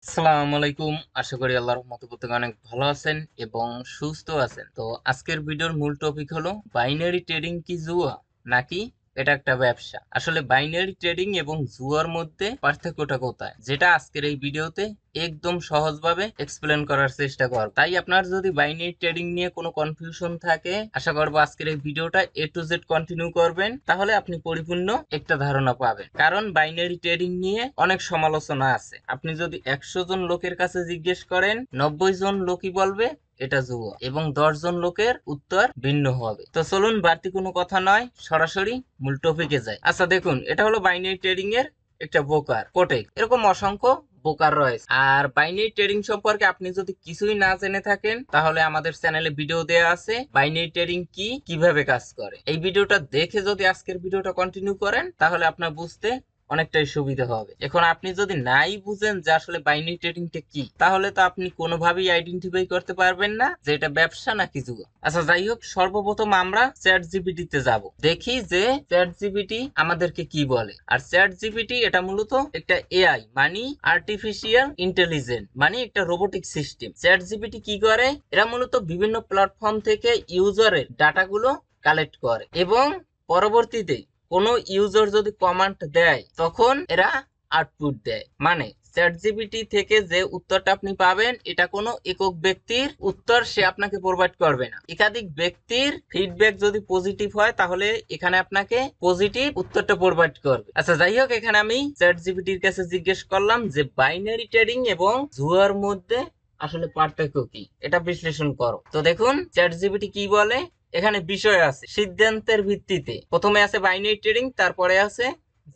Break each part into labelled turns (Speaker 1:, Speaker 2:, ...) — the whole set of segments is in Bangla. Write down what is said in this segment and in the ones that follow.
Speaker 1: আসসালামু আলাইকুম। আশা করি আল্লাহর রহমতে প্রত্যেকে অনেক ভালো আছেন এবং সুস্থ আছেন। তো আজকের ভিডিওর মূল টপিক হলো বাইনারি ট্রেডিং কি জুয়া নাকি এটা একটা ব্যবসা। আসলে বাইনারি ট্রেডিং এবং জুয়ার মধ্যে পার্থক্যটা কোথায়, যেটা আজকের এই ভিডিওতে একদম সহজভাবে এক্সপ্লেন করার চেষ্টা করব। তাই আপনার যদি বাইনারি ট্রেডিং নিয়ে কোনো কনফিউশন থাকে, আশা করবো আজকের এই ভিডিওটা এ টু জেড কন্টিনিউ করবেন, তাহলে আপনি পরিপূর্ণ একটা ধারণা পাবেন। কারণ বাইনারি ট্রেডিং নিয়ে অনেক সমালোচনা আছে। আপনি যদি 100 জন লোকের কাছে জিজ্ঞেস করেন, 90 জন লোকই বলবে এটা জুয়া এবং 10 জন লোকের উত্তর ভিন্ন হবে। তো চলুন বাড়তি কোনো কথা নয়, সরাসরি মূল টপিকে যাই। আচ্ছা দেখুন, এটা হলো বাইনারি ট্রেডিং এর একটা ব্রোকার কোটেক। এরকম অসংখ্য ব্রোকার রয়েছে। আর বাইনারি ট্রেডিং সম্পর্কে আপনি যদি কিছুই না জেনে থাকেন, তাহলে আমাদের চ্যানেলে ভিডিও দেওয়া আছে বাইনারি ট্রেডিং কি, কিভাবে কাজ করে। এই ভিডিওটা দেখে যদি আজকের ভিডিওটা কন্টিনিউ করেন, তাহলে আপনার বুঝতে অনেকটাই সুবিধা হবে। এখন আপনি যদি নাই বুঝেন যে আসলে বাইনারি ট্রেডিংটা কি, তাহলে তো আপনি কোনোভাবেই আইডেন্টিফাই করতে পারবেন না যে এটা ব্যবসা নাকি জুয়া। আচ্ছা যাই হোক, সর্বপ্রথম আমরা চ্যাট জিপিটি তে যাব, দেখি যে চ্যাট জিপিটি আমাদেরকে কি বলে। আর চ্যাট জিপিটি এটা মূলত একটা এআই, মানে আর্টিফিশিয়াল ইন্টেলিজেন্স, মানে একটা রোবোটিক সিস্টেম। চ্যাট জিপিটি কি করে, এরা মূলত বিভিন্ন প্ল্যাটফর্ম থেকে ইউজারের ডাটাগুলো কালেক্ট করে এবং পরবর্তীতে কোনো ইউজার যদি কমান্ড দেয়, তখন এরা আউটপুট দেয়। মানে চ্যাট জিপিটি থেকে যে উত্তরটা আপনি পাবেন, এটা কোনো একক ব্যক্তির উত্তর সে আপনাকে প্রোভাইড করবে না। একাধিক ব্যক্তির ফিডব্যাক যদি পজিটিভ হয়, তাহলে এখানে আপনাকে পজিটিভ উত্তরটা প্রোভাইড করবে। আচ্ছা যাই হোক, এখানে আমি চ্যাট জিপিটির কাছে জিজ্ঞেস করলাম যে বাইনারি ট্রেডিং এবং জুয়ার মধ্যে আসলে পার্থক্য কি, এটা বিশ্লেষণ করো। তো দেখুন চ্যাট জিপিটি কি বলে। এখানে বিষয় আছে সিদ্ধান্তের ভিত্তিতে, প্রথমে আছে বাইনারি ট্রেডিং, তারপরে আছে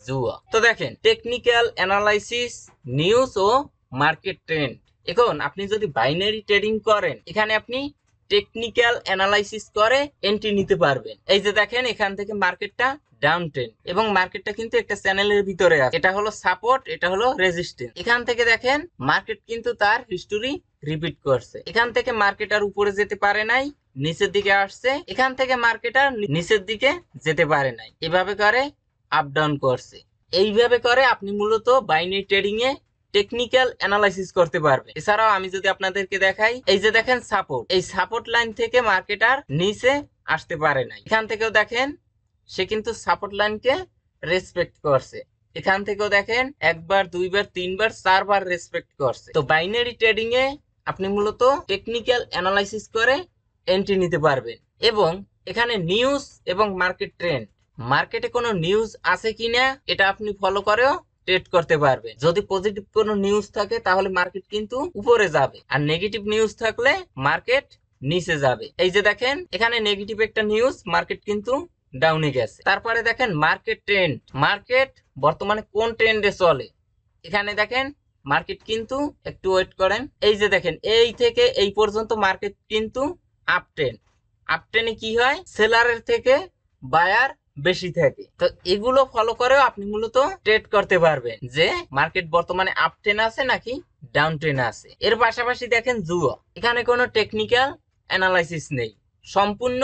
Speaker 1: জুয়া। তো দেখেন টেকনিক্যাল অ্যানালাইসিস, নিউজ ও মার্কেট ট্রেন্ড। এখন আপনি যদি বাইনারি ট্রেডিং করেন, এখানে আপনি টেকনিক্যাল অ্যানালাইসিস করে এন্ট্রি নিতে পারবেন। এই যে দেখেন এখান থেকে মার্কেটটা ডাউন ট্রেন্ড এবং মার্কেটটা কিন্তু একটা চ্যানেলের ভিতরে আছে। এটা হলো সাপোর্ট, এটা হলো রেজিস্ট্যান্স। এখান থেকে দেখেন মার্কেট কিন্তু তার হিস্টোরি রিপিট করছে। এখান থেকে মার্কেট আর উপরে যেতে পারে নাই, নিচের দিকে আসছে। এখান থেকে মার্কেট আর নিচের দিকে যেতে পারে নাই, এভাবে করে আপ ডাউন করছে। এইভাবে করে আপনি মূলত বাইনারি ট্রেডিং এ টেকনিক্যাল অ্যানালাইসিস করতে পারবেন। এছাড়াও আমি যদি আপনাদেরকে দেখাই, এই যে দেখেন সাপোর্ট, এই সাপোর্ট লাইন থেকে মার্কেট আর নিচে আসতে পারে নাই। এখান থেকেও দেখেন সে কিন্তু সাপোর্ট লাইনকে রেসপেক্ট করছে। এখান থেকেও দেখেন একবার, দুইবার, তিনবার, চারবার রেসপেক্ট করছে। তো বাইনারি ট্রেডিং এ আপনি মূলত টেকনিক্যাল অ্যানালাইসিস করে এন্ট্রি নিতে পারবেন। এবং এখানে নিউজ এবং মার্কেট ট্রেন্ড, মার্কেটে কোনো নিউজ আছে কিনা এটা আপনি ফলো করেও ট্রেড করতে পারবেন। যদি পজিটিভ কোনো নিউজ থাকে, তাহলে মার্কেট কিন্তু উপরে যাবে, আর নেগেটিভ নিউজ থাকলে মার্কেট নিচে যাবে। এই যে দেখেন এখানে নেগেটিভ একটা নিউজ, মার্কেট কিন্তু ডাউনে গেছে। তারপরে দেখেন মার্কেট ট্রেন্ড, মার্কেট বর্তমানে কোন ট্রেন্ডে চলে। এখানে দেখেন মার্কেট কিন্তু, একটু ওয়েট করেন, এই যে দেখেন এই থেকে এই পর্যন্ত মার্কেট কিন্তু আপ ট্রেন্ড। আপ ট্রেন্ডে কি হয়, সেলারের থেকে বায়ার বেশি থাকে। তো এগুলো ফলো করেও আপনি মূলত ট্রেড করতে পারবেন যে মার্কেট বর্তমানে আপ ট্রেন্ড আছে নাকি ডাউন ট্রেন্ড আছে। এর পাশাপাশি দেখেন জুয়া, এখানে কোনো টেকনিক্যাল অ্যানালাইসিস নেই, সম্পূর্ণ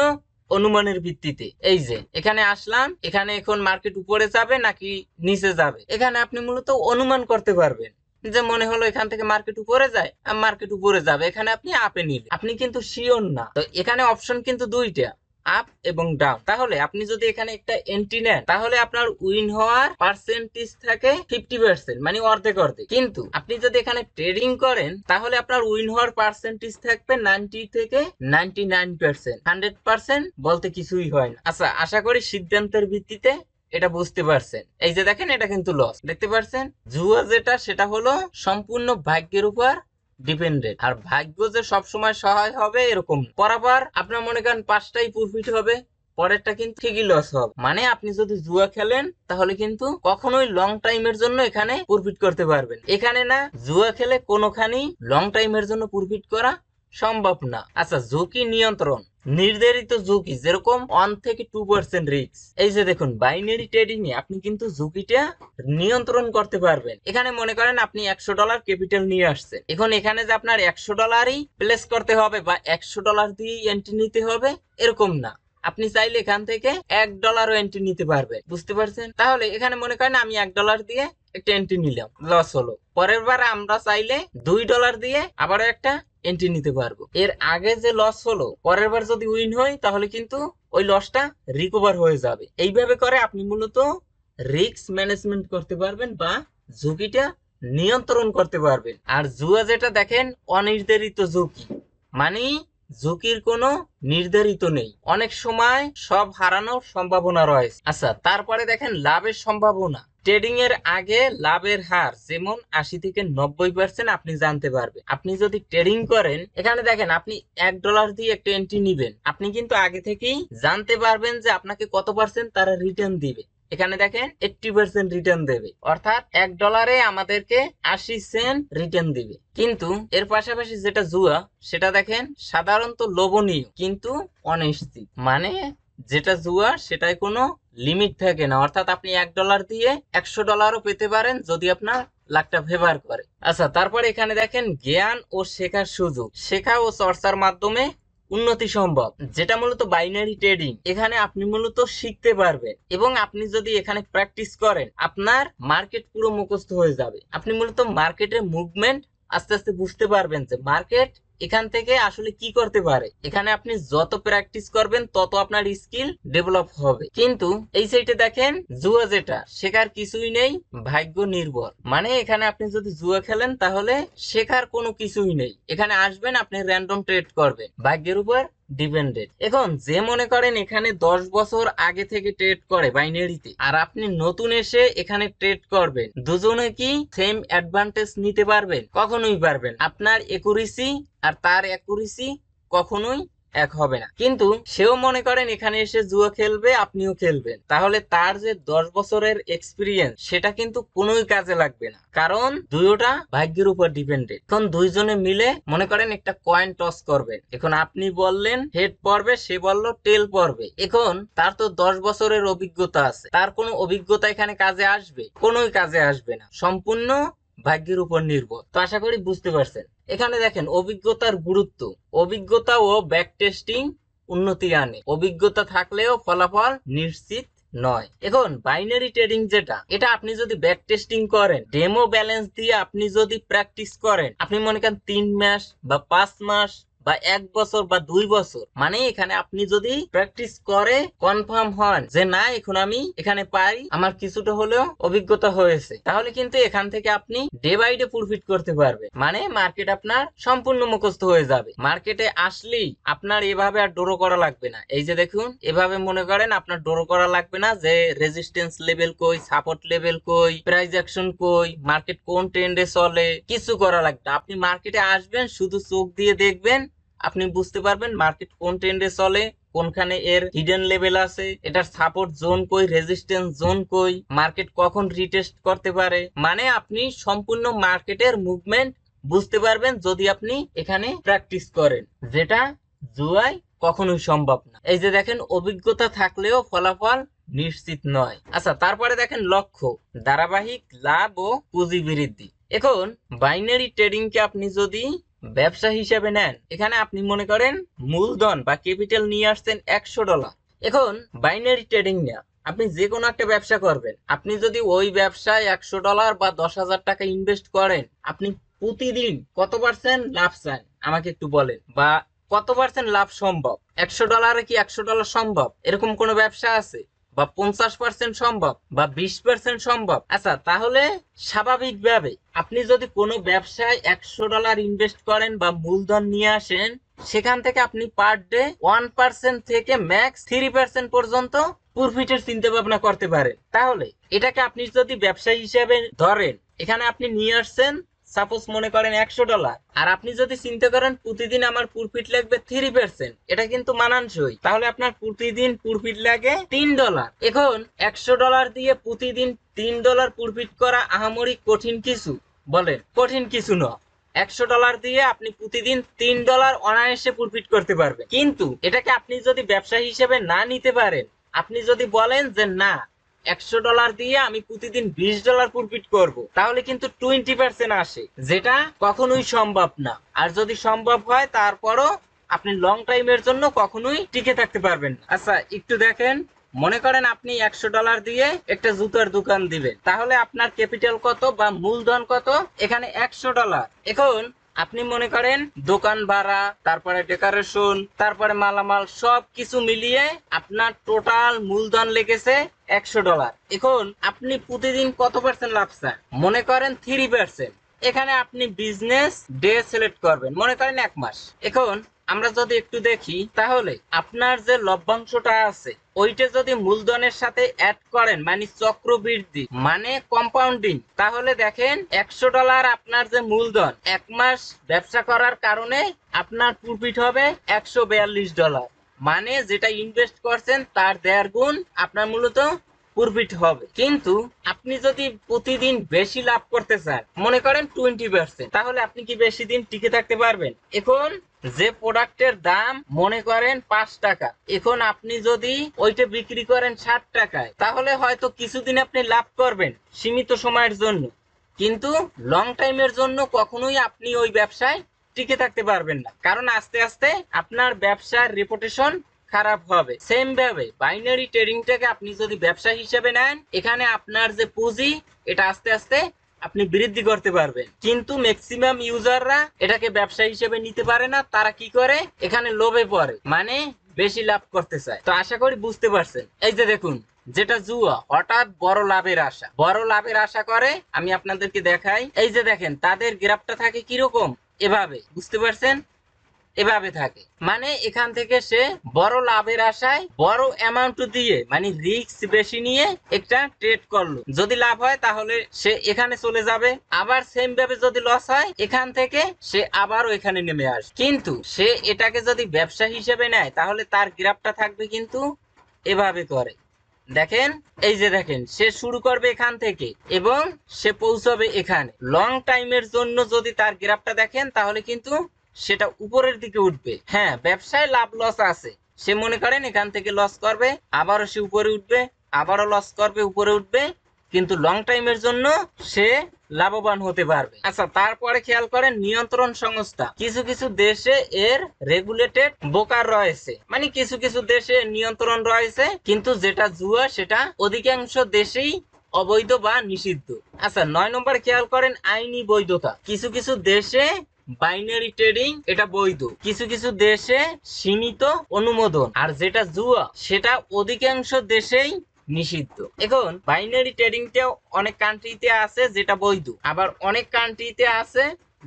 Speaker 1: অনুমানের ভিত্তিতে। এই যে এখানে আসলাম, এখানে এখন মার্কেট উপরে যাবে নাকি নিচে যাবে, এখানে আপনি মূলত অনুমান করতে পারবেন। যে মনে হলো এখান থেকে মার্কেট উপরে যায়, মার্কেট উপরে যাবে, এখানে আপনি আপে নিলেন, আপনি কিন্তু শিওর না। তো এখানে অপশন কিন্তু দুইটা, আপ এবং ডাউন। তাহলে আপনি যদি এখানে একটা এন্ট্রি নেন, তাহলে আপনার উইন হওয়ার পার্সেন্টেজ থাকে 50%, মানে অর্ধেক অর্ধেক। কিন্তু আপনি যদি এখানে ট্রেডিং করেন, তাহলে আপনার উইন হওয়ার পার্সেন্টেজ থাকবে 90 থেকে 99%। 100% বলতে কিছুই হয় না। আচ্ছা আশা করি সিদ্ধান্তের ভিত্তিতে এটা বুঝতে পারছেন। এই যে দেখেন এটা কিন্তু লস, দেখতে পারছেন। জুয়া যেটা, সেটা হলো সম্পূর্ণ ভাগ্যের উপর ডিপেন্ডেন্ট। আর ভাগ্য যে সবসময় সহায় হবে এরকম পরাবার আপনার মনে করেন 5টাই প্রফিট হবে, পরেরটা কিন্তু ঠিকই লস হবে। মানে আপনি যদি জুয়া খেলেন, তাহলে কিন্তু কখনোই লং টাইমের জন্য এখানে প্রফিট করতে পারবেন। এখানে না, জুয়া খেলে কোনোখানেই লং টাইমের জন্য প্রফিট করা সম্ভব না। আচ্ছা ঝুঁকি নিয়ন্ত্রণ, নির্ধারিত ঝুঁকি যেরকম 1 থেকে 2% রিস্ক। এই যে দেখুন বাইনারি ট্রেডিং এ আপনি কিন্তু ঝুঁকিটা নিয়ন্ত্রণ করতে পারবেন। এখানে মনে করেন আপনি $100 ক্যাপিটাল নিয়ে আসছেন, এখন এখানে যে আপনার $100ই প্লেস করতে হবে বা $100 দিয়ে এন্ট্রি নিতে হবে এরকম না। আপনি চাইলে এখান থেকে $1 এন্ট্রি নিতে পারবেন। বুঝতে পারছেন? তাহলে এখানে মনে করেন আমি $1 দিয়ে একটা এন্ট্রি নিলাম, লস হলো। পরের বার আমরা চাইলে $2 দিয়ে আবারও একটা এন্ট্রি নিতে পারবো। এর আগে যে লস হলো, পরের বার যদি উইন হয় তাহলে কিন্তু ওই লসটা রিকভার হয়ে যাবে। এইভাবে করে আপনি মূলত রিস্ক ম্যানেজমেন্ট করতে পারবেন বা ঝুঁকিটা নিয়ন্ত্রণ করতে পারবেন। আর জুয়া যেটা দেখেন অনির্ধারিত ঝুঁকি, মানে ঝুঁকির কোনো নির্ধারিত নেই, অনেক সময় সব হারানোর সম্ভাবনা রয়েছে। আচ্ছা, তারপরে দেখেন লাভের সম্ভাবনা। ট্রেডিং এর আগে লাভের হার যেমন 80 থেকে 90% আপনি জানতে পারবেন। আপনি যদি ট্রেডিং করেন, এখানে দেখেন আপনি $1 দিয়ে একটা এন্ট্রি নিবেন, আপনি কিন্তু আগে থেকেই জানতে পারবেন যে আপনাকে কত পার্সেন্ট তারা রিটার্ন দিবে। এখানে দেখেন 80% রিটার্ন দেবে, অর্থাৎ $1 আমাদেরকে 80 সেন্ট রিটার্ন দিবে। কিন্তু এর পাশাপাশি যেটা জুয়া, সেটা দেখেন সাধারণত লোভনীয় কিন্তু অনিশ্চিত। মানে যেটা জুয়া সেটাই কোনো লিমিট থাকে না, অর্থাৎ আপনি $1 দিয়ে $100ও পেতে পারেন যদি আপনার লাকটা ফেভার করে। আচ্ছা, তারপরে এখানে দেখেন জ্ঞান ও শেখার সুযোগ। শেখা ও চর্চার মাধ্যমে উন্নতি সম্ভব, যেটা মূলত বাইনারি ট্রেডিং। এখানে আপনি মূলত শিখতে পারবেন এবং আপনি যদি এখানে প্র্যাকটিস করেন আপনার মার্কেট পুরো মুখস্থ হয়ে যাবে। আপনি মূলত মার্কেটের মুভমেন্ট আস্তে আস্তে বুঝতে পারবেন যে মার্কেট এখান থেকে আসলে কি করতে পারে। এখানে আপনি যত প্র্যাকটিস করবেন তত আপনার স্কিল ডেভেলপ হবে। কিন্তু এই সাইডে দেখেন জুয়া যেটা, শেখার কিছুই নেই, ভাগ্য নির্ভর। মানে এখানে আপনি যদি জুয়া খেলেন তাহলে শেখার কোনো কিছুই নেই। এখানে আসবেন, আপনি র্যান্ডম ট্রেড করবেন, ভাগ্যের উপর ডিপেন্ডেন্ট। এখন যে মনে করেন এখানে 10 বছর আগে থেকে ট্রেড করে বাইনারিতে, আর আপনি নতুন এসে এখানে ট্রেড করবেন, দুজনে কি সেম অ্যাডভান্টেজ নিতে পারবেন? কখনোই পারবেন। আপনার একুরেসি আর তার একুরেসি কখনোই এক হবে না। কিন্তু সেও মনে করেন এখানে এসে জুয়া খেলবে, আপনিও খেলবেন, তাহলে তার যে 10 বছরের এক্সপিরিয়েন্স সেটা কিন্তু কোনোই কাজে লাগবে না, কারণ দুইটা ভাগ্যের উপর ডিপেন্ডেন্ট। এখন দুইজনে মিলে মনে করেন একটা কয়েন টস করবেন। এখন আপনি বললেন হেড পড়বে, সে বলল টেল পড়বে। এখন তার তো 10 বছরের অভিজ্ঞতা আছে, তার কোনো অভিজ্ঞতা এখানে কাজে আসবে? কোনোই কাজে আসবে না, সম্পূর্ণ ভাগ্যের উপর নির্ভর। তো আশা করি বুঝতে পারছেন। এখানে দেখেন অভিজ্ঞতার গুরুত্ব। অভিজ্ঞতা ও ব্যাক টেস্টিং উন্নতি আনে, অভিজ্ঞতা থাকলেও ফলাফল নিশ্চিত নয়। এখন বাইনারি ট্রেডিং যেটা, এটা আপনি যদি ব্যাক টেস্টিং করেন, ডেমো ব্যালেন্স দিয়ে আপনি যদি প্র্যাকটিস করেন, আপনি মনে করেন 3 মাস বা 5 মাস বা 1 বছর বা 2 বছর, মানে এখানে আপনি যদি প্র্যাকটিস করে কনফার্ম হন যে না এখন আমি এখানে পারি, আমার কিছুটা হলেও অভিজ্ঞতা হয়েছে, তাহলে কিন্তু এখান থেকে আপনি ডে বাই ডে প্রফিট করতে পারবে। মানে মার্কেট আপনার সম্পূর্ণ মুখস্থ হয়ে যাবে। মার্কেটে আসলেই আপনার এভাবে আর ড্র করা লাগবে না। এই যে দেখুন, এভাবে মনে করেন আপনার ড্র করা লাগবে না যে রেজিস্ট্যান্স লেভেল কই, সাপোর্ট লেভেল কই, প্রাইস অ্যাকশন কই, মার্কেট কোন ট্রেন্ডে চলে, কিছু করা লাগবে না। আপনি মার্কেটে আসবেন, শুধু চোখ দিয়ে দেখবেন, আপনি বুঝতে পারবেন মার্কেট কোন ট্রেন্ডে চলে, কোনখানে এর হিডেন লেভেল আছে, এটার সাপোর্ট জোন কই, রেজিস্ট্যান্স জোন কই, মার্কেট কখন রিটেস্ট করতে পারে। মানে আপনি সম্পূর্ণ মার্কেটের মুভমেন্ট বুঝতে পারবেন যদি আপনি এখানে প্র্যাকটিস করেন, যেটা জুয়ায় কখনোই সম্ভব না। এই যে দেখেন অভিজ্ঞতা থাকলেও ফলাফল নিশ্চিত নয়। আচ্ছা, তারপরে দেখেন লক্ষ্য, ধারাবাহিক লাভ ও পুঁজি বৃদ্ধি। এখন বাইনারি ট্রেডিং কে আপনি যদি ব্যবসা হিসেবে নেন, এখানে আপনি মনে করেন মূলধন বা ক্যাপিটাল নিয়ে আসছেন $100। এখন বাইনারি ট্রেডিং না, আপনি যে কোনো একটা ব্যবসা করবেন, আপনি যদি ওই ব্যবসায় $100 বা 10,000 টাকা ইনভেস্ট করেন, আপনি প্রতিদিন কত পার্সেন্ট লাভ চান আমাকে একটু বলেন, বা কত পার্সেন্ট লাভ সম্ভব? $100 কি $100 সম্ভব? এরকম কোন ব্যবসা আছে? বা 50% সম্ভব, বা 20% সম্ভব? আচ্ছা, তাহলে স্বাভাবিকভাবে আপনি যদি কোনো ব্যবসায় $100 ইনভেস্ট করেন বা মূলধন নিয়ে আসেন, সেখান থেকে আপনি পার ডে 1% থেকে ম্যাক্স 3% পর্যন্ত প্রফিটের চিন্তা ভাবনা করতে পারেন। তাহলে এটাকে আপনি যদি ব্যবসা হিসেবে ধরেন, এখানে আপনি নিয়ে আসছেন সাপোজ মনে করেন $100, আর আপনি যদি চিন্তা করেন প্রতিদিন আমার প্রফিট লাগবে 3%, এটা কিন্তু মানানসই। তাহলে আপনার প্রতিদিন প্রফিট লাগে $3। এখন $100 দিয়ে প্রতিদিন $3 প্রফিট করা আহামরি কঠিন কিছু? বলেন, কঠিন কিছু নয়। $100 দিয়ে আপনি প্রতিদিন $3 অনায়াসে প্রফিট করতে পারবেন। কিন্তু এটাকে আপনি যদি ব্যবসা হিসেবে না নিতে পারেন, আপনি যদি বলেন যে না $100 দিয়ে আমি প্রতিদিন $20 প্রফিট করব, তাহলে কিন্তু 20% আসে, যেটা কখনোই সম্ভব না। আর যদি সম্ভব হয় তারপরও আপনি লং টাইমের জন্য কখনোই টিকে থাকতে পারবেন না। আচ্ছা একটু দেখেন, মনে করেন আপনি $100 দিয়ে একটা জুতার দোকান দিবেন, তাহলে আপনার ক্যাপিটাল কত বা মূলধন কত? এখানে $100। এখন আপনি মনে করেন দোকান ভাড়া, তারপরে ডেকোরেশন, তারপরে মালামাল সব কিছু মিলিয়ে আপনার টোটাল মূলধন লেগেছে $100। এখন আপনি প্রতিদিন কত পার্সেন্ট লাভ চান? মনে করেন 3%। এখানে আপনি বিজনেস ডে সিলেক্ট করবেন, মনে করেন 1 মাস। এখন আমরা যদি একটু দেখি, তাহলে আপনার যে লভ্যাংশটা আছে ওইটা যদি মূলধনের সাথে অ্যাড করেন, মানে চক্রবৃদ্ধি মানে কম্পাউন্ডিং, তাহলে দেখেন $100 আপনার যে মূলধন 1 মাস ব্যবসা করার কারণে আপনার প্রফিট হবে $142। মানে যেটা ইনভেস্ট করছেন তার 1.5 গুণ আপনার মূলত প্রফিট হবে। কিন্তু আপনি যদি প্রতিদিন বেশি লাভ করতে চান, মনে করেন 20%, তাহলে আপনি কি বেশি দিন টিকে থাকতে পারবেন? এখন যে প্রোডাক্টের দাম মনে করেন $5, এখন আপনি যদি ওইটা বিক্রি করেন $60, তাহলে হয়তো কিছুদিন আপনি লাভ করবেন সীমিত সময়ের জন্য, কিন্তু লং টাইমের জন্য কখনোই আপনি ওই ব্যবসায় টিকে থাকতে পারবেন না, কারণ আস্তে আস্তে আপনার ব্যবসার রেপুটেশন খারাপ হবে। সেম ভাবে বাইনারি ট্রেডিংটাকে আপনি যদি ব্যবসা হিসেবে নেন, এখানে আপনার যে পুঁজি এটা আস্তে আস্তে আপনি বৃদ্ধি করতে পারবেন। কিন্তু ম্যাক্সিমাম ইউজাররা এটাকে ব্যবসা হিসেবে নিতে পারে না। তারা কি করে? এখানে লোভে পড়ে, মানে বেশি লাভ করতে চায়। তো আশা করি বুঝতে পারছেন। এই যে দেখুন, যেটা জুয়া, হঠাৎ বড় লাভের আশা করে। আমি আপনাদেরকে দেখাই, এই যে দেখেন তাদের গ্রাফটা থাকে কিরকম, এভাবে, বুঝতে পারছেন? এভাবে থাকে, মানে এখান থেকে সে বড় লাভের আশায় বড় অ্যামাউন্ট দিয়ে, মানে রিস্ক বেশি নিয়ে একটা ট্রেড করলো। যদি লাভ হয় তাহলে সে এখানে চলে যাবে, আবার সেম ভাবে যদি লস হয় এখান থেকে সে আবারও এখানে নেমে আসবে। কিন্তু সে এটাকে যদি ব্যবসা হিসেবে নেয় তাহলে তার গ্রাফটা থাকবে কিন্তু এভাবে করে। দেখেন, এই যে দেখেন, সে শুরু করবে এখান থেকে এবং সে পৌঁছাবে এখানে। লং টাইমের জন্য যদি তার গ্রাফটা দেখেন তাহলে কিন্তু সেটা উপরের দিকে উঠবে। হ্যাঁ, ব্যবসায় লাভ লস আছে। সে মনে করেন এখান থেকে লস করবে, আবারও সে উপরে উঠবে, আবারও লস করবে, উপরে উঠবে, কিন্তু লং টাইমের জন্য সে লাভবান হতে পারবে। আচ্ছা, তারপরে খেয়াল করেন নিয়ন্ত্রণ সংস্থা। কিছু কিছু দেশে এর রেগুলেটেড ব্রোকার রয়েছে, মানে কিছু কিছু দেশে নিয়ন্ত্রণ রয়েছে, কিন্তু যেটা জুয়া সেটা অধিকাংশ দেশেই অবৈধ বা নিষিদ্ধ। আচ্ছা, 9 নম্বর খেয়াল করেন আইনি বৈধতা। কিছু কিছু দেশে বাইনারি ট্রেডিং এটা বৈধ, কিছু কিছু দেশে সীমিত অনুমোদন, আর যেটা জুয়া সেটা অধিকাংশ দেশেই নিষিদ্ধ। এখন বাইনারি ট্রেডিংটাও অনেক কান্ট্রিতে আছে যেটা বৈধ, আবার অনেক কান্ট্রিতে আছে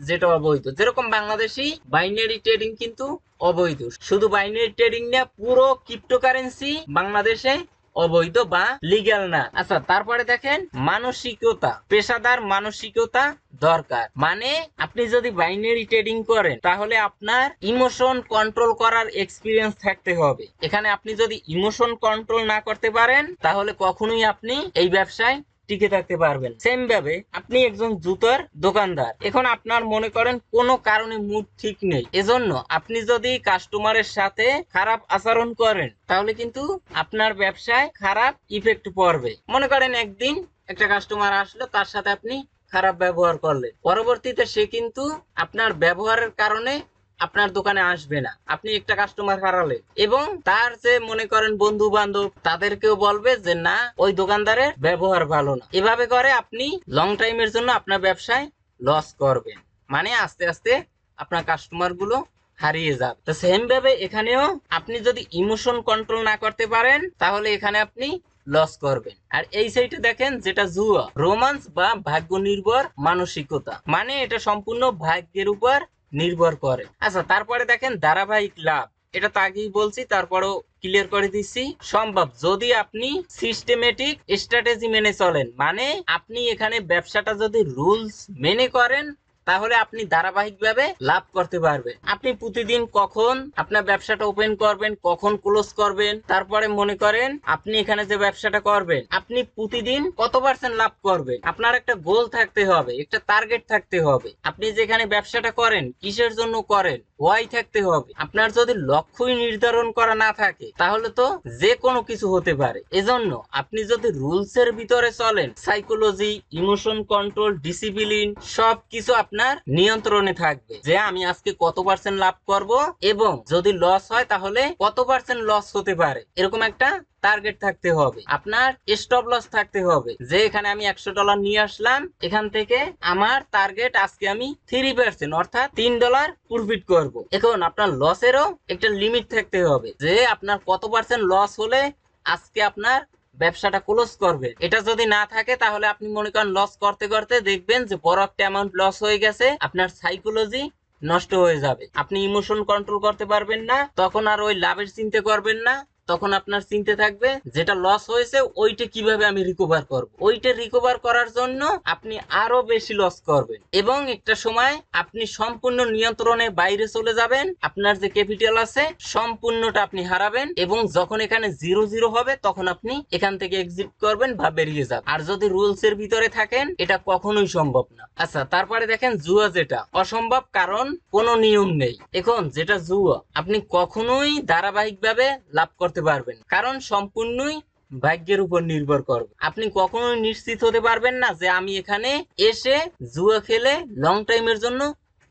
Speaker 1: যেটা অবৈধ। যেরকম বাংলাদেশি বাইনারি ট্রেডিং কিন্তু অবৈধ। শুধু বাইনারি ট্রেডিং না, পুরো ক্রিপ্টোকারেন্সি বাংলাদেশে অবৈধ বা লিগ্যাল না। আচ্ছা, তারপরে দেখেন মানসিকতা, পেশাদার মানসিকতা দরকার। মানে আপনি যদি বাইনারি ট্রেডিং করেন তাহলে আপনার ইমোশন কন্ট্রোল করার এক্সপিরিয়েন্স থাকতে হবে। এখানে আপনি যদি ইমোশন কন্ট্রোল না করতে পারেন তাহলে কখনোই আপনি এই ব্যবসায় টিকে থাকতে পারবেন। সেম ভাবে আপনি একজন জুতার দোকানদার, এখন আপনার মনে করেন কোনো কারণে মুড ঠিক নেই, এজন্য আপনি যদি কাস্টমারের সাথে খারাপ আচরণ করেন তাহলে কিন্তু আপনার ব্যবসায় খারাপ ইফেক্ট পড়বে। মনে করেন একদিন একটা কাস্টমার আসলো, তার সাথে আপনি খারাপ ব্যবহার করলেন, পরবর্তীতে সে কিন্তু আপনার ব্যবহারের কারণে আপনার দোকানে আসবে না। আপনি একটা কাস্টমার হারালেন এবং তার যে মনে করেন বন্ধু বান্ধব তাদেরকেও বলবে যে না, ওই দোকানদারের ব্যবহার ভালো না। এভাবে করে আপনি লং টাইমের জন্য আপনার ব্যবসায় লস করবেন, মানে আস্তে আস্তে আপনার কাস্টমার গুলো হারিয়ে যাবে। তো সেম ভাবে এখানেও আপনি যদি ইমোশন কন্ট্রোল না করতে পারেন তাহলে এখানে আপনি লস করবেন। আর এই সাইডে দেখেন যেটা জুয়া, রোমান্স বা ভাগ্য নির্ভর মানসিকতা, মানে এটা সম্পূর্ণ ভাগ্যের উপর নির্ভর করে। আচ্ছা, তারপরে দেখেন ধারাবাহিক লাভ। এটা তো আগেই বলছি, তারপরও ক্লিয়ার করে দিচ্ছি। সম্ভব যদি আপনি সিস্টেমেটিক স্ট্র্যাটেজি মেনে চলেন, মানে আপনি এখানে ব্যবসাটা যদি রুলস মেনে করেন তাহলে আপনি ধারাবাহিকভাবে লাভ করতে পারবেন। আপনি প্রতিদিন কখন আপনার ব্যবসাটা ওপেন করবেন, কখন ক্লোজ করবেন, তারপরে মনে করেন আপনি এখানে যে ব্যবসাটা করবেন আপনি প্রতিদিন কত পার্সেন্ট লাভ করবেন, আপনার একটা গোল থাকতে হবে, একটা টার্গেট থাকতে হবে। আপনি যেখানে ব্যবসাটা করেন কিসের জন্য করেন, ওয়াই থাকতে হবে। আপনার যদি লক্ষ্যই নির্ধারণ করা না থাকে তাহলে তো যে কোনো কিছু হতে পারে। এজন্য আপনি যদি রুলস এর ভিতরে চলেন, সাইকোলজি, ইমোশন কন্ট্রোল, ডিসিপ্লিন সবকিছু আপনার আপনার নিয়ন্ত্রণে থাকবে যে আমি আজকে কত পার্সেন্ট লাভ করব এবং যদি লস হয় তাহলে কত পার্সেন্ট লস হতে পারে, এরকম একটা টার্গেট থাকতে হবে। আপনার স্টপ লস থাকতে হবে যে এখানে আমি $100 নিয়ে আসলাম, এখান থেকে আমার টার্গেট আজকে আমি 3% অর্থাৎ $3 প্রফিট করব। এখন আপনার লসেরও একটা লিমিট থাকতে হবে যে আপনার কত পার্সেন্ট লস হলে আজকে আপনার ব্যবসাটা ক্লোজ করবে। এটা যদি না থাকে তাহলে আপনি মনে করেন লস করতে করতে দেখবেন যে বড় একটা অ্যামাউন্ট লস হয়ে গেছে, আপনার সাইকোলজি নষ্ট হয়ে যাবে, আপনি ইমোশন কন্ট্রোল করতে পারবেন না, তখন আর ওই লাভের চিন্তা করবেন না, তখন আপনার চিন্তা থাকবে যেটা লস হয়েছে ওইটা কিভাবে আমি রিকভার করব। ওইটা রিকভার করার জন্য আপনি আরো বেশি লস করবেন এবং একটা সময় আপনি সম্পূর্ণ নিয়ন্ত্রণের বাইরে চলে যাবেন, আপনার যে ক্যাপিটাল আছে সম্পূর্ণটা আপনি হারাবেন এবং যখন এখানে 0-0 হবে তখন আপনি এখান থেকে এক্সিট করবেন বা বেরিয়ে যাবেন। আর যদি রুলস এর ভিতরে থাকেন এটা কখনোই সম্ভব না। আচ্ছা, তারপরে দেখেন জুয়া, যেটা অসম্ভব কারণ কোনো নিয়ম নেই। এখন যেটা জুয়া, আপনি কখনোই ধারাবাহিকভাবে লাভ করতে পারবেন কারণ সম্পূর্ণই ভাগ্যের উপর নির্ভর করবে। আপনি কখনোই নিশ্চিত হতে পারবেন না যে আমি এখানে এসে জুয়া খেলে লং টাইমের জন্য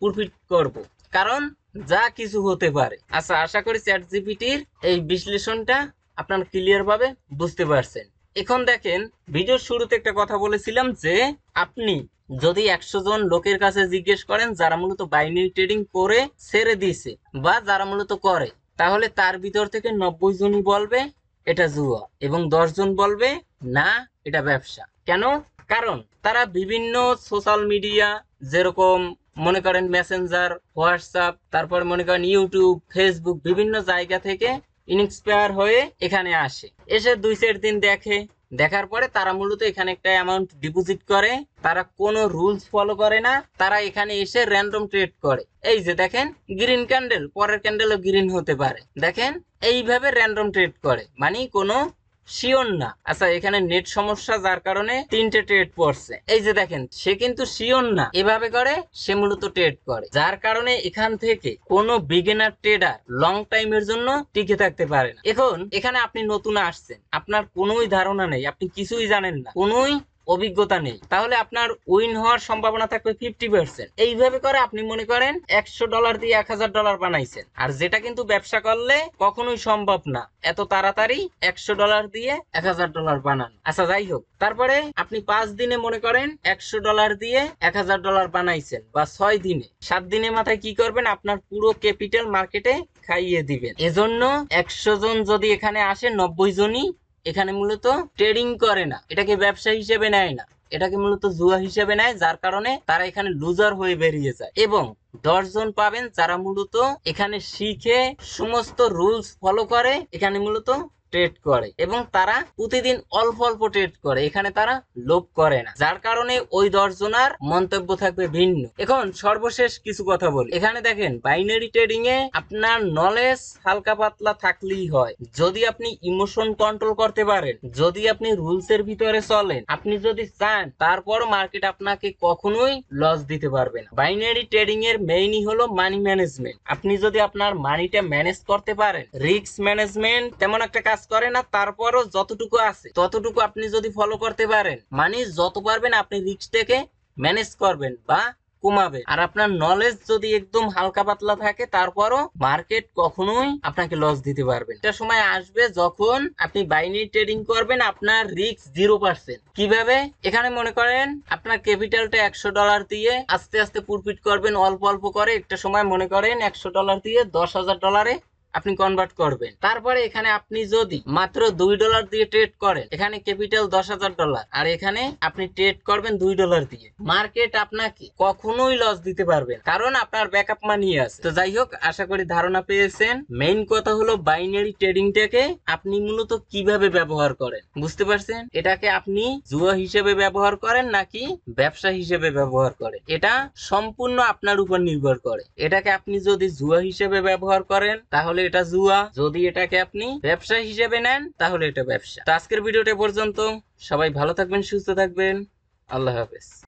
Speaker 1: প্রফিট করব, কারণ যা কিছু হতে পারে। আচ্ছা, আশা করি চ্যাটজিপিটির এই বিশ্লেষণটা আপনারা ক্লিয়ার ভাবে বুঝতে পারছেন। এখন দেখেন, ভিডিওর শুরুতে একটা কথা বলেছিলাম যে আপনি যদি 100 জন লোকের কাছে জিজ্ঞেস করেন যারা মূলত বাইনারি ট্রেডিং করে ছেড়ে দিয়েছে বা যারা মূলত করে, তাহলে তার ভিতর থেকে 90 জনই বলবে এটা জুয়া এবং 10 জন বলবে না এটা ব্যবসা। কেন? কারণ তারা বিভিন্ন সোশ্যাল মিডিয়া, যেরকম মনে করেন মেসেঞ্জার, হোয়াটসঅ্যাপ, তারপর মনে করেন ইউটিউব, ফেসবুক, বিভিন্ন জায়গা থেকে ইন্সপায়ার হয়ে এখানে আসে, এসে 2-4 দিন দেখে, দেখার পরে তারা মূলত এখানে একটা অ্যামাউন্ট ডিপোজিট করে, তারা কোনো রুলস ফলো করে না, তারা এখানে এসে র্যান্ডম ট্রেড করে। এই যে দেখেন গ্রিন ক্যান্ডেল, পরের ক্যান্ডেলও গ্রিন হতে পারে, দেখেন এইভাবে র্যান্ডম ট্রেড করে, মানে কোনো শিওর না। আচ্ছা, এখানে নেট সমস্যা যার কারণে 3টে ট্রেড পড়ছে। এই যে দেখেন সে কিন্তু শিওর না, এভাবে করে সে মূলত ট্রেড করে, যার কারণে এখান থেকে কোনো বিগিনার ট্রেডার লং টাইমের জন্য টিকে থাকতে পারে না। এখন এখানে আপনি নতুন আসছেন, আপনার কোনোই ধারণা নেই, আপনি কিছুই জানেন না, কোনোই অভিজ্ঞতা নেই, তাহলে আপনার উইন হওয়ার সম্ভাবনা থাকবে 50%। এইভাবে করে আপনি মনে করেন $100 দিয়ে $1000 বানাইছেন, আর যেটা কিন্তু ব্যবসা করলে কখনোই সম্ভব না এত তাড়াতাড়ি $100 দিয়ে $1000 বানান। আচ্ছা, যাই হোক, তারপরে আপনি 5 দিনে মনে করেন $100 দিয়ে $1000 বানাইছেন, বা 6 দিনে, 7 দিনের মাথায় কি করবেন, আপনার পুরো ক্যাপিটাল মার্কেটে খাইয়ে দিবেন। এজন্য 100 জন যদি এখানে আসে, 90 জনই এখানে মূলত ট্রেডিং করে না, এটাকে ব্যবসা হিসেবে নেয় না, এটাকে মূলত জুয়া হিসেবে নেয়, যার কারণে তারা এখানে লুজার হয়ে বেরিয়ে যায়। এবং 10 জন পাবেন যারা মূলত এখানে শিখে সমস্ত রুলস ফলো করে এখানে মূলত ট্রেড করে এবং তারা প্রতিদিন অল্প অল্প ট্রেড করে, এখানে তারা লোভ করে না, যার কারণে ওই 10 জনের মন্তব্য থাকবে ভিন্ন। এখন সর্বশেষ কিছু কথা বলি, এখানে দেখেন বাইনারি ট্রেডিং এ আপনার নলেজ হালকা পাতলা থাকলেই হয়, যদি আপনি ইমোশন কন্ট্রোল করতে পারেন, যদি আপনি রুলস এর ভিতরে চলেন, আপনি যদি চান, তারপর মার্কেট আপনাকে কখনোই লস দিতে পারবে না। বাইনারি ট্রেডিং এর মেইনই হলো মানি ম্যানেজমেন্ট। আপনি যদি আপনার মানিটা ম্যানেজ করতে পারেন, রিস্ক ম্যানেজমেন্ট তেমন একটা কাজ করে না, তারপরও যতটুকু আছে ততটুকু আপনি যদি ফলো করতে পারেন, মানে যত পারবেন আপনি রিস্কটাকে ম্যানেজ করবেন বা কমাবে। আর আপনার নলেজ যদি একদম হালকা পাতলা থাকে, তারপরও মার্কেট কখনোই আপনাকে লস দিতে পারবে। একটা সময় আসবে যখন আপনি বাইনারি ট্রেডিং করবেন, আপনার রিস্ক 0%। কিভাবে? এখানে মনে করেন আপনার ক্যাপিটালটা $100 দিয়ে আস্তে আস্তে প্রফিট করবেন অল্প অল্প করে, একটা সময় মনে করেন $100 দিয়ে $10,000 আপনি কনভার্ট করবেন। তারপরে এখানে আপনি যদি মাত্র $2 দিয়ে ট্রেড করেন, এখানে ক্যাপিটাল $10,000 আর এখানে আপনি ট্রেড করবেন $2 দিয়ে, মার্কেট আপনাকে কখনোই লস দিতে পারবে না, কারণ আপনার ব্যাকআপ মানি আছে। তো যাই হোক, আশা করি ধারণা পেয়েছেন। মেইন কথা হলো বাইনারি ট্রেডিংটাকে আপনি মূলত কিভাবে ব্যবহার করেন, বুঝতে পারছেন? এটাকে আপনি জুয়া হিসেবে ব্যবহার করেন নাকি ব্যবসা হিসেবে ব্যবহার করেন, এটা সম্পূর্ণ আপনার উপর নির্ভর করে। এটাকে আপনি যদি জুয়া হিসেবে ব্যবহার করেন তাহলে এটা জুয়া, যদি এটাকে আপনি ব্যবসা হিসেবে নেন তাহলে এটা ব্যবসা। তো আজকের ভিডিওটা পর্যন্ত, সবাই ভালো থাকবেন, সুস্থ থাকবেন, আল্লাহ হাফেজ।